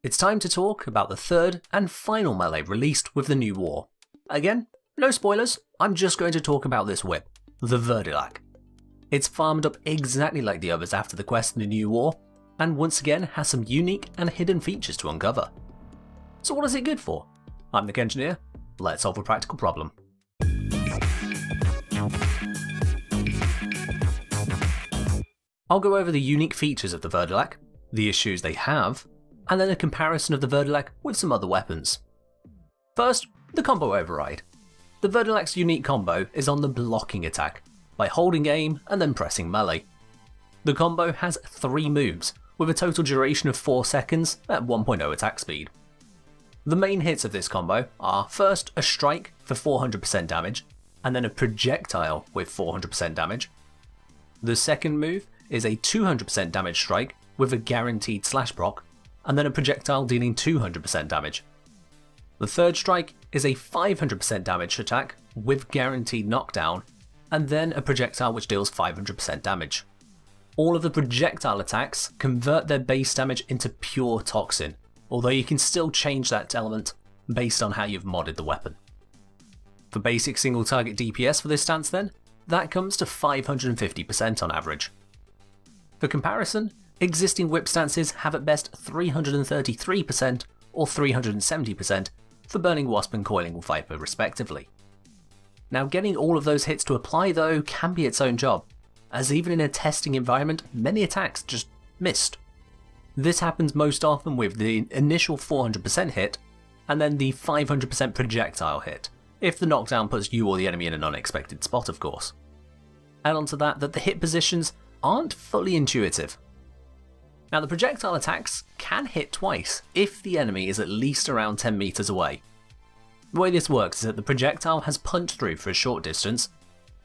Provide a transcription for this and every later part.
It's time to talk about the third and final melee released with the new war. Again, no spoilers, I'm just going to talk about this whip, the Verdilac. It's farmed up exactly like the others after the quest in the new war, and once again has some unique and hidden features to uncover. So what is it good for? I'm the Engineer, let's solve a practical problem. I'll go over the unique features of the Verdilac, the issues they have, and then a comparison of the Verdilac with some other weapons. First, the combo override. The Verdilac's unique combo is on the blocking attack, by holding aim and then pressing melee. The combo has 3 moves, with a total duration of 4 seconds at 1.0 attack speed. The main hits of this combo are first a strike for 400% damage, and then a projectile with 400% damage. The second move is a 200% damage strike with a guaranteed slash proc, and then a projectile dealing 200% damage. The third strike is a 500% damage attack with guaranteed knockdown, and then a projectile which deals 500% damage. All of the projectile attacks convert their base damage into pure toxin, although you can still change that element based on how you've modded the weapon. For basic single target DPS for this stance then, that comes to 550% on average. For comparison, existing whip stances have at best 333% or 370% for Burning Wasp and Coiling Viper respectively. Now getting all of those hits to apply though can be its own job, as even in a testing environment many attacks just missed. This happens most often with the initial 400% hit and then the 500% projectile hit, if the knockdown puts you or the enemy in an unexpected spot of course. Add on to that the hit positions aren't fully intuitive. Now the projectile attacks can hit twice if the enemy is at least around 10 meters away. The way this works is that the projectile has punched through for a short distance,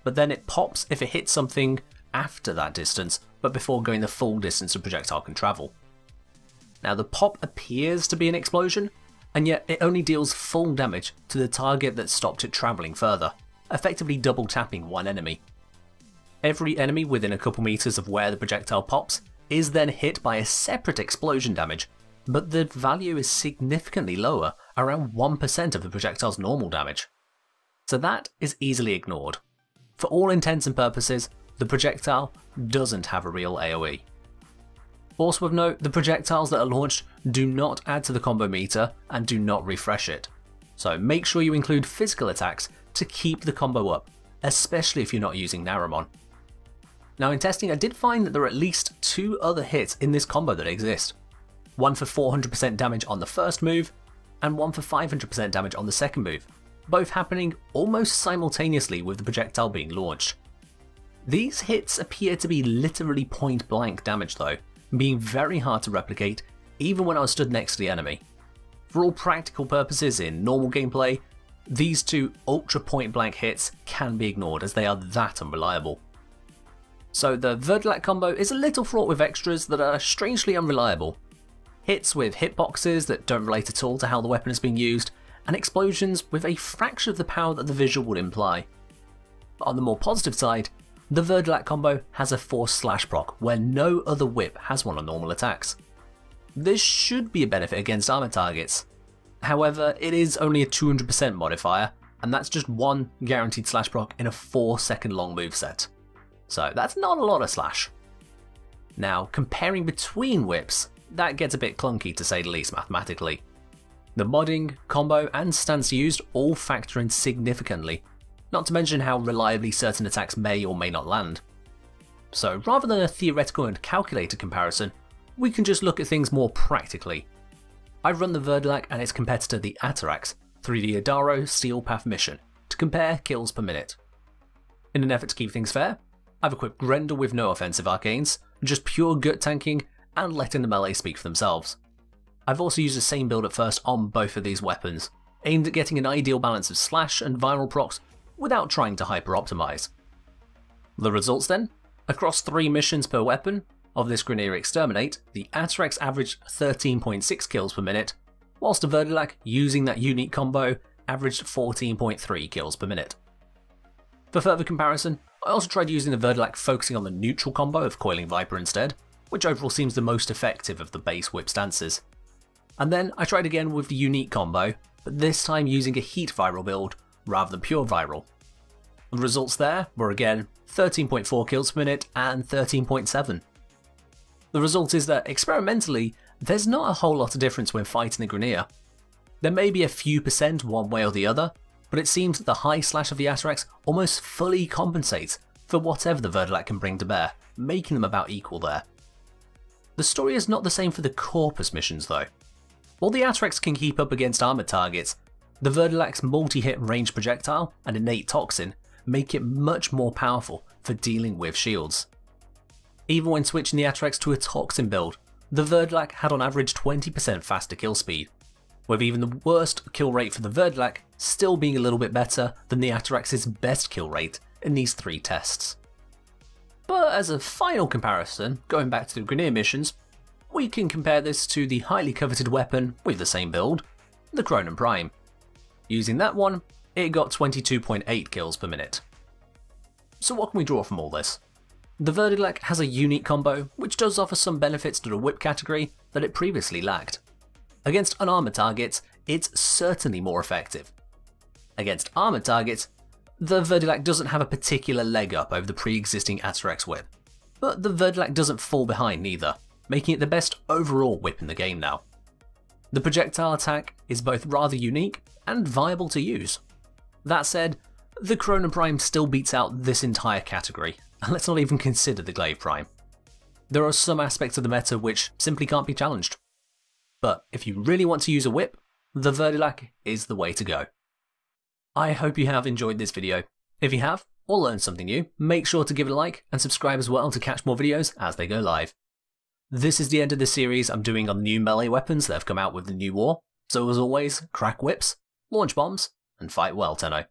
but then it pops if it hits something after that distance, but before going the full distance the projectile can travel. Now the pop appears to be an explosion, and yet it only deals full damage to the target that stopped it travelling further, effectively double tapping one enemy. Every enemy within a couple meters of where the projectile pops is then hit by a separate explosion damage, but the value is significantly lower, around 1% of the projectile's normal damage. So that is easily ignored. For all intents and purposes, the projectile doesn't have a real AoE. Also of note, the projectiles that are launched do not add to the combo meter and do not refresh it. So make sure you include physical attacks to keep the combo up, especially if you're not using Naramon. Now in testing I did find that there are at least 2 other hits in this combo that exist. One for 400% damage on the first move, and one for 500% damage on the second move, both happening almost simultaneously with the projectile being launched. These hits appear to be literally point blank damage though, being very hard to replicate even when I was stood next to the enemy. For all practical purposes in normal gameplay, these 2 ultra point blank hits can be ignored as they are that unreliable. So the Verdilac combo is a little fraught with extras that are strangely unreliable. Hits with hitboxes that don't relate at all to how the weapon is being used, and explosions with a fraction of the power that the visual would imply. But on the more positive side, the Verdilac combo has a force slash proc where no other whip has one on normal attacks. This should be a benefit against armor targets. However, it is only a 200% modifier, and that's just one guaranteed slash proc in a 4-second long moveset. So that's not a lot of slash. Now, comparing between whips, that gets a bit clunky to say the least mathematically. The modding, combo and stance used all factor in significantly, not to mention how reliably certain attacks may or may not land. So rather than a theoretical and calculated comparison, we can just look at things more practically. I've run the Verdilac and its competitor the Atarax through the Adaro Steel Path mission to compare kills per minute. In an effort to keep things fair, I've equipped Grendel with no offensive arcanes, just pure gut tanking and letting the melee speak for themselves. I've also used the same build at first on both of these weapons, aimed at getting an ideal balance of slash and viral procs without trying to hyper optimize. The results then? Across 3 missions per weapon of this Grineer Exterminate, the Atarax averaged 13.6 kills per minute, whilst the Verdilac, using that unique combo, averaged 14.3 kills per minute. For further comparison, I also tried using the Verdilac focusing on the neutral combo of Coiling Viper instead, which overall seems the most effective of the base whip stances. And then I tried again with the unique combo, but this time using a heat viral build rather than pure viral. The results there were again 13.4 kills per minute and 13.7. The result is that experimentally, there's not a whole lot of difference when fighting the Grineer. There may be a few percent one way or the other, but it seems that the high slash of the Atrex almost fully compensates for whatever the Verdilac can bring to bear, making them about equal there. The story is not the same for the Corpus missions though. While the Atrex can keep up against armoured targets, the Verdilac's multi-hit range projectile and innate toxin make it much more powerful for dealing with shields. Even when switching the Atrex to a toxin build, the Verdilac had on average 20% faster kill speed, with even the worst kill rate for the Verdilac still being a little bit better than the Atrex's best kill rate in these 3 tests. But as a final comparison, going back to the Grineer missions, we can compare this to the highly coveted weapon with the same build, the Crowned Prime. Using that one, it got 22.8 kills per minute. So what can we draw from all this? The Verdilac has a unique combo which does offer some benefits to the whip category that it previously lacked. Against unarmoured targets, it's certainly more effective. Against armoured targets, the Verdilac doesn't have a particular leg up over the pre-existing Atrex whip, but the Verdilac doesn't fall behind neither, making it the best overall whip in the game now. The projectile attack is both rather unique and viable to use. That said, the Crowned Prime still beats out this entire category, and let's not even consider the Glaive Prime. There are some aspects of the meta which simply can't be challenged. But if you really want to use a whip, the Verdilac is the way to go. I hope you have enjoyed this video. If you have, or learned something new, make sure to give it a like and subscribe as well to catch more videos as they go live. This is the end of the series I'm doing on the new melee weapons that have come out with the new war, so as always, crack whips, launch bombs, and fight well, Tenno.